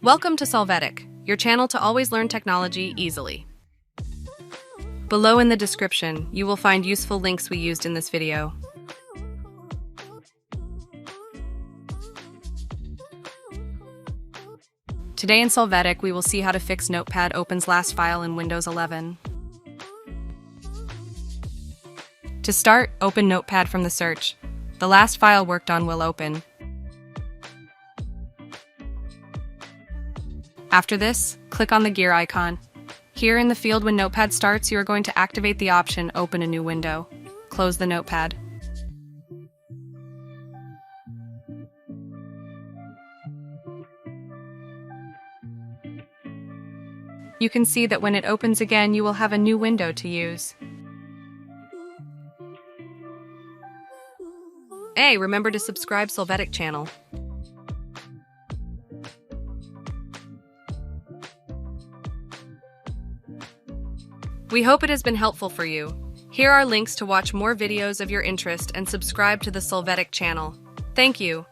Welcome to Solvetic, your channel to always learn technology easily. Below in the description, you will find useful links we used in this video. Today in Solvetic, we will see how to fix Notepad opens last file in Windows 11. To start, open Notepad from the search. The last file worked on will open. After this, click on the gear icon. Here in the field when Notepad starts, you are going to activate the option Open a new window. Close the Notepad. You can see that when it opens again, you will have a new window to use. Hey, remember to subscribe Solvetic channel. We hope it has been helpful for you. Here are links to watch more videos of your interest and subscribe to the Solvetic channel. Thank you.